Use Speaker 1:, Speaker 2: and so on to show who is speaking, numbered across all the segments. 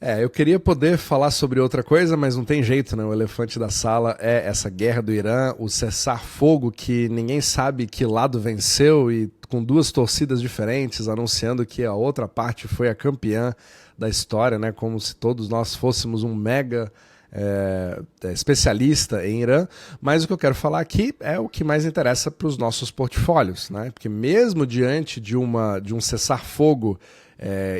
Speaker 1: Eu queria poder falar sobre outra coisa, mas não tem jeito, né? O elefante da sala é essa guerra do Irã, o cessar-fogo que ninguém sabe que lado venceu e com duas torcidas diferentes anunciando que a outra parte foi a campeã da história, né? Como se todos nós fôssemos um mega especialista em Irã, mas o que eu quero falar aqui é o que mais interessa para os nossos portfólios, né? Porque mesmo diante de um cessar-fogo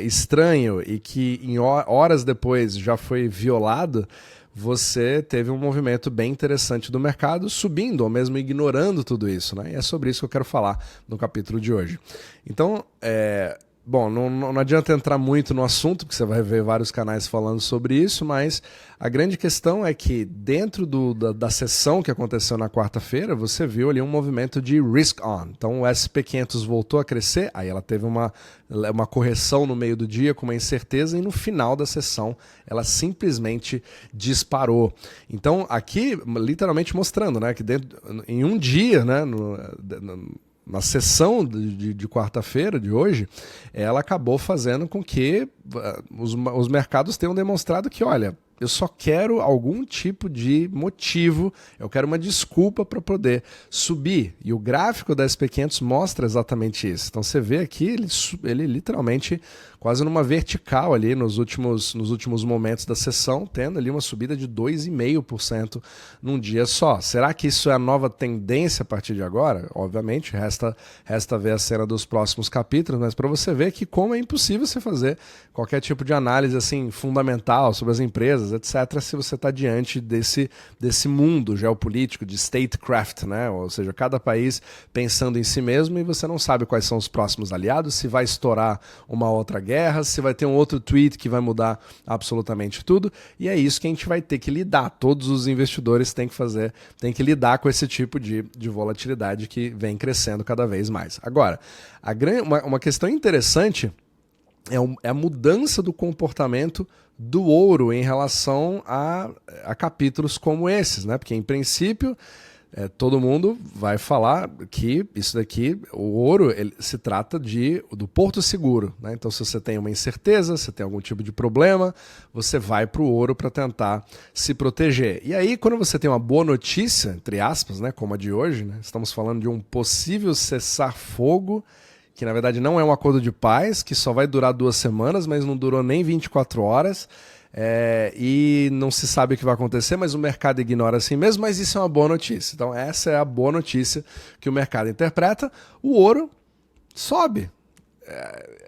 Speaker 1: estranho e que em horas depois já foi violado, você teve um movimento bem interessante do mercado subindo ou mesmo ignorando tudo isso, né? E é sobre isso que eu quero falar no capítulo de hoje. Então, bom, não adianta entrar muito no assunto, porque você vai ver vários canais falando sobre isso, mas a grande questão é que dentro da sessão que aconteceu na quarta-feira, você viu ali um movimento de risk-on. Então o SP500 voltou a crescer, aí ela teve uma correção no meio do dia com uma incerteza e no final da sessão ela simplesmente disparou. Então aqui, literalmente mostrando, né, que em um dia, né, na sessão de quarta-feira de hoje, ela acabou fazendo com que os mercados tenham demonstrado que, olha, eu só quero algum tipo de motivo, eu quero uma desculpa para poder subir. E o gráfico da SP500 mostra exatamente isso. Então você vê aqui, ele literalmente quase numa vertical ali nos últimos momentos da sessão, tendo ali uma subida de 2,5% num dia só. Será que isso é a nova tendência a partir de agora? Obviamente, resta ver a cena dos próximos capítulos, mas para você ver que como é impossível você fazer qualquer tipo de análise assim fundamental sobre as empresas, etc., se você está diante desse mundo geopolítico de statecraft, né? Ou seja, cada país pensando em si mesmo e você não sabe quais são os próximos aliados, se vai estourar uma outra guerra, se vai ter um outro tweet que vai mudar absolutamente tudo, e é isso que a gente vai ter que lidar. Todos os investidores têm que lidar com esse tipo de volatilidade que vem crescendo cada vez mais. Agora, uma questão interessante é a mudança do comportamento do ouro em relação a capítulos como esses, né? Porque, em princípio, todo mundo vai falar que isso daqui, o ouro, ele se trata do porto seguro, né? Então, se você tem uma incerteza, se tem algum tipo de problema, você vai para o ouro para tentar se proteger. E aí, quando você tem uma boa notícia, entre aspas, né, como a de hoje, né, estamos falando de um possível cessar-fogo, que na verdade não é um acordo de paz, que só vai durar 2 semanas, mas não durou nem 24 horas, e não se sabe o que vai acontecer, mas o mercado ignora assim mesmo, mas isso é uma boa notícia. Então essa é a boa notícia que o mercado interpreta. O ouro sobe.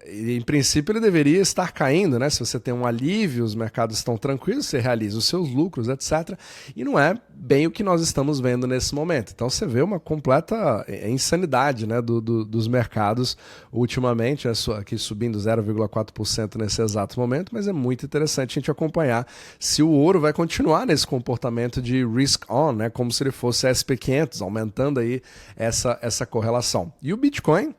Speaker 1: Em princípio ele deveria estar caindo, né? Se você tem um alívio, os mercados estão tranquilos, você realiza os seus lucros, etc. E não é bem o que nós estamos vendo nesse momento. Então você vê uma completa insanidade, né, dos mercados ultimamente, aqui subindo 0,4% nesse exato momento, mas é muito interessante a gente acompanhar se o ouro vai continuar nesse comportamento de risk-on, né, como se ele fosse SP500, aumentando aí essa correlação. E o Bitcoin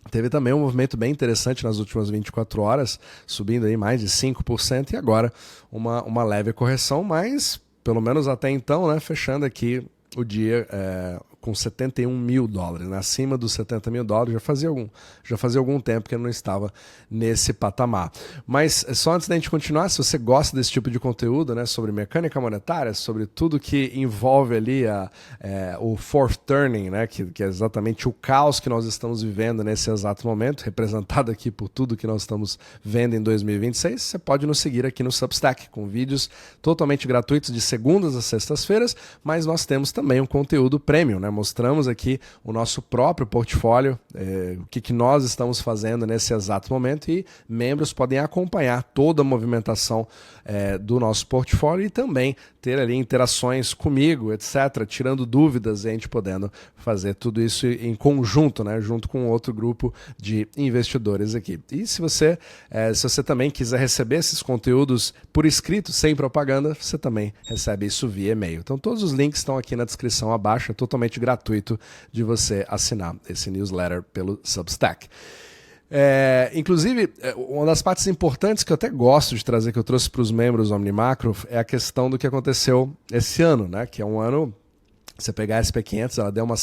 Speaker 1: teve também um movimento bem interessante nas últimas 24 horas, subindo aí mais de 5%, e agora uma leve correção, mas pelo menos até então, né, fechando aqui o dia com $71 mil, né, acima dos $70 mil, já fazia algum tempo que eu não estava nesse patamar. Mas só antes da gente continuar, se você gosta desse tipo de conteúdo, né, sobre mecânica monetária, sobre tudo que envolve ali o fourth turning, né, que é exatamente o caos que nós estamos vivendo nesse exato momento, representado aqui por tudo que nós estamos vendo em 2026, você pode nos seguir aqui no Substack, com vídeos totalmente gratuitos de segundas a sextas-feiras, mas nós temos também um conteúdo premium, né? Mostramos aqui o nosso próprio portfólio, o que nós estamos fazendo nesse exato momento, e membros podem acompanhar toda a movimentação do nosso portfólio e também ter ali interações comigo, etc., tirando dúvidas e a gente podendo fazer tudo isso em conjunto, né, junto com outro grupo de investidores aqui. E se você também quiser receber esses conteúdos por escrito, sem propaganda, você também recebe isso via e-mail. Então todos os links estão aqui na descrição abaixo, é totalmente gratuito de você assinar esse newsletter pelo Substack. Inclusive, uma das partes importantes que eu até gosto de trazer, que eu trouxe para os membros do OmniMacro, é a questão do que aconteceu esse ano, né? Que é um ano Você pegar a SP500, ela deu uma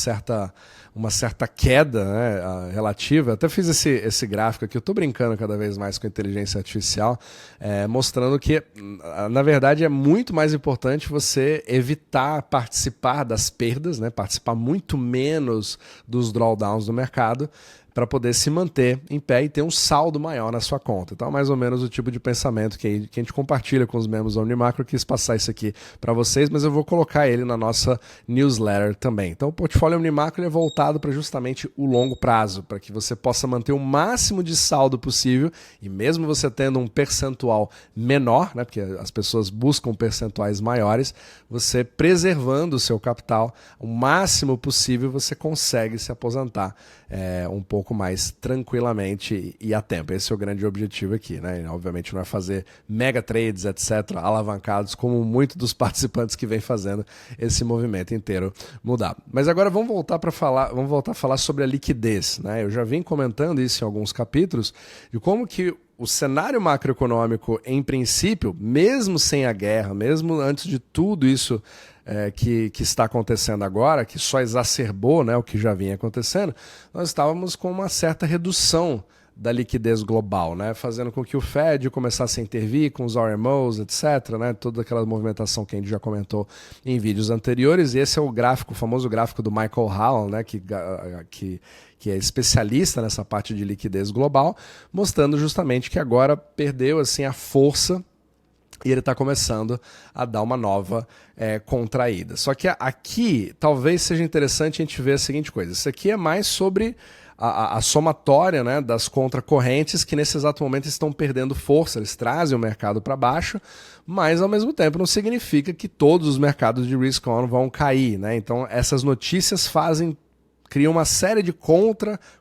Speaker 1: certa queda, né, relativa. Eu até fiz esse gráfico aqui, eu estou brincando cada vez mais com a inteligência artificial, mostrando que, na verdade, é muito mais importante você evitar participar das perdas, né, participar muito menos dos drawdowns do mercado, para poder se manter em pé e ter um saldo maior na sua conta. Então, mais ou menos o tipo de pensamento que a gente compartilha com os membros da Unimacro. Eu quis passar isso aqui para vocês, mas eu vou colocar ele na nossa newsletter também. Então, o portfólio Unimacro é voltado para justamente o longo prazo, para que você possa manter o máximo de saldo possível e mesmo você tendo um percentual menor, né, porque as pessoas buscam percentuais maiores, você preservando o seu capital o máximo possível, você consegue se aposentar um pouco mais tranquilamente e a tempo. Esse é o grande objetivo aqui, né? E, obviamente não é fazer mega trades, etc., alavancados, como muitos dos participantes que vêm fazendo esse movimento inteiro mudar. Mas agora vamos voltar a falar sobre a liquidez, né? Eu já vim comentando isso em alguns capítulos, de como que o cenário macroeconômico, em princípio, mesmo sem a guerra, mesmo antes de tudo isso que está acontecendo agora, que só exacerbou, né, o que já vinha acontecendo, nós estávamos com uma certa redução da liquidez global, né, fazendo com que o Fed começasse a intervir com os RMOs, etc., né, toda aquela movimentação que a gente já comentou em vídeos anteriores. E esse é o gráfico, o famoso gráfico do Michael Howell, né, que é especialista nessa parte de liquidez global, mostrando justamente que agora perdeu assim a força e ele está começando a dar uma nova contraída. Só que aqui talvez seja interessante a gente ver a seguinte coisa. Isso aqui é mais sobre a somatória, né, das contracorrentes que nesse exato momento estão perdendo força. Eles trazem o mercado para baixo, mas ao mesmo tempo não significa que todos os mercados de risk-on vão cair, né? Então essas notícias criam uma série de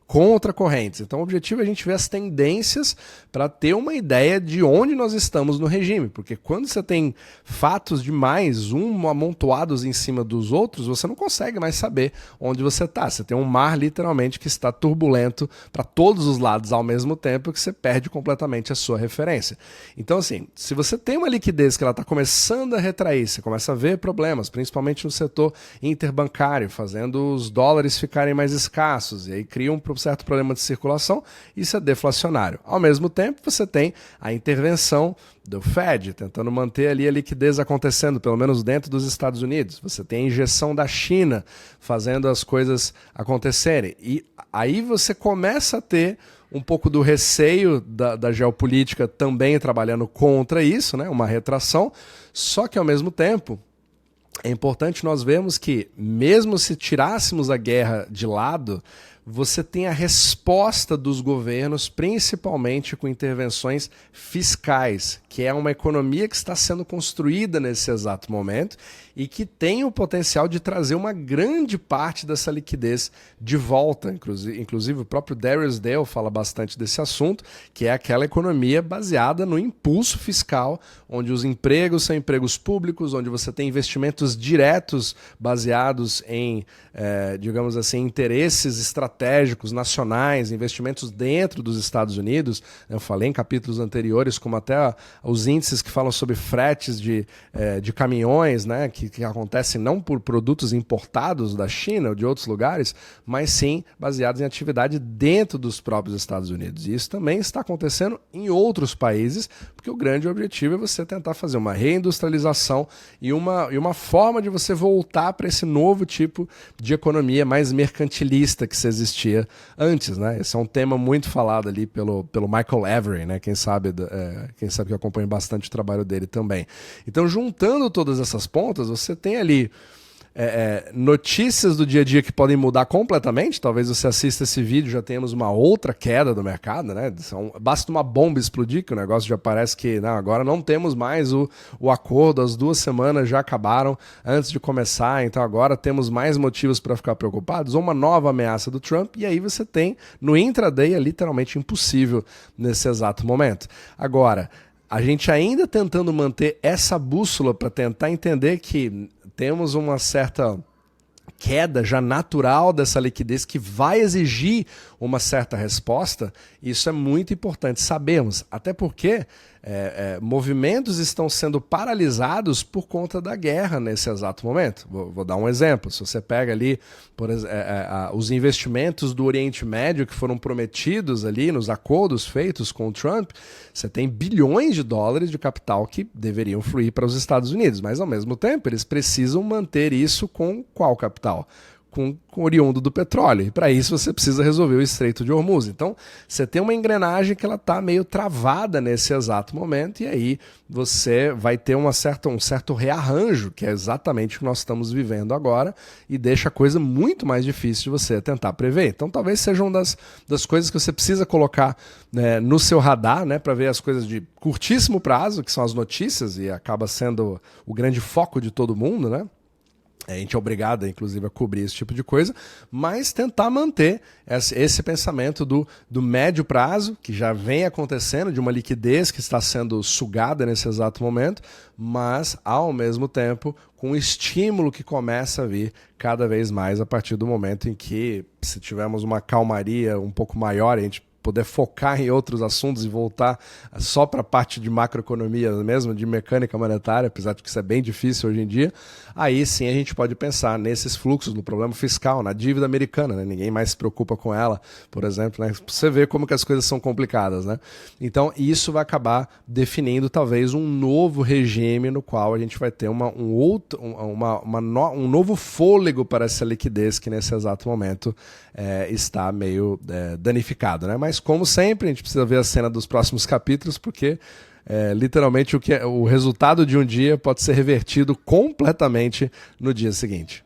Speaker 1: contracorrentes. Então o objetivo é a gente ver as tendências para ter uma ideia de onde nós estamos no regime, porque quando você tem fatos demais, amontoados em cima dos outros, você não consegue mais saber onde você está. Você tem um mar literalmente que está turbulento para todos os lados ao mesmo tempo, que você perde completamente a sua referência. Então assim, se você tem uma liquidez que ela está começando a retrair, você começa a ver problemas, principalmente no setor interbancário, fazendo os dólares ficarem mais escassos, e aí cria um certo problema de circulação, isso é deflacionário. Ao mesmo tempo, você tem a intervenção do Fed, tentando manter ali a liquidez acontecendo, pelo menos dentro dos Estados Unidos. Você tem a injeção da China fazendo as coisas acontecerem. E aí você começa a ter um pouco do receio da geopolítica também trabalhando contra isso, né? Uma retração, só que ao mesmo tempo é importante nós vermos que, mesmo se tirássemos a guerra de lado, você tem a resposta dos governos, principalmente com intervenções fiscais, que é uma economia que está sendo construída nesse exato momento e que tem o potencial de trazer uma grande parte dessa liquidez de volta. Inclusive o próprio Darius Dale fala bastante desse assunto, que é aquela economia baseada no impulso fiscal, onde os empregos são empregos públicos, onde você tem investimentos diretos baseados em, digamos assim, interesses estratégicos nacionais, investimentos dentro dos Estados Unidos. Eu falei em capítulos anteriores, como até os índices que falam sobre fretes de caminhões, né, que acontecem não por produtos importados da China ou de outros lugares, mas sim baseados em atividade dentro dos próprios Estados Unidos. E isso também está acontecendo em outros países, porque o grande objetivo é você tentar fazer uma reindustrialização e uma forma de você voltar para esse novo tipo de economia mais mercantilista que se existia antes, né? Esse é um tema muito falado ali pelo Michael Avery, né? Quem sabe que acompanha bastante o trabalho dele também. Então, juntando todas essas pontas, você tem ali notícias do dia a dia que podem mudar completamente. Talvez você assista esse vídeo e já tenhamos uma outra queda do mercado, né? Basta uma bomba explodir que o negócio já parece que agora não temos mais o acordo, as 2 semanas já acabaram antes de começar, então agora temos mais motivos para ficar preocupados, ou uma nova ameaça do Trump, e aí você tem no intraday é literalmente impossível nesse exato momento. Agora, a gente ainda tentando manter essa bússola para tentar entender que temos uma certa queda já natural dessa liquidez que vai exigir uma certa resposta, isso é muito importante sabermos, até porque movimentos estão sendo paralisados por conta da guerra nesse exato momento. Vou dar um exemplo. Se você pega ali os investimentos do Oriente Médio que foram prometidos ali nos acordos feitos com o Trump, você tem bilhões de dólares de capital que deveriam fluir para os Estados Unidos, mas ao mesmo tempo eles precisam manter isso com qual capital? Com oriundo do petróleo. E para isso você precisa resolver o Estreito de Hormuz. Então, você tem uma engrenagem que ela está meio travada nesse exato momento, e aí você vai ter um certo rearranjo, que é exatamente o que nós estamos vivendo agora, e deixa a coisa muito mais difícil de você tentar prever. Então, talvez seja uma das coisas que você precisa colocar, né, no seu radar, né, para ver as coisas de curtíssimo prazo, que são as notícias, e acaba sendo o grande foco de todo mundo, né? A gente é obrigado, inclusive, a cobrir esse tipo de coisa, mas tentar manter esse pensamento do médio prazo, que já vem acontecendo, de uma liquidez que está sendo sugada nesse exato momento, mas, ao mesmo tempo, com um estímulo que começa a vir cada vez mais a partir do momento em que, se tivermos uma calmaria um pouco maior, a gente poder focar em outros assuntos e voltar só para a parte de macroeconomia mesmo, de mecânica monetária, apesar de que isso é bem difícil hoje em dia, aí sim a gente pode pensar nesses fluxos, no problema fiscal, na dívida americana, né? Ninguém mais se preocupa com ela, por exemplo, né? Você vê como que as coisas são complicadas, né? Então isso vai acabar definindo talvez um novo regime no qual a gente vai ter um novo fôlego para essa liquidez que nesse exato momento está meio danificado, né? Mas como sempre, a gente precisa ver a cena dos próximos capítulos, porque literalmente o resultado de um dia pode ser revertido completamente no dia seguinte.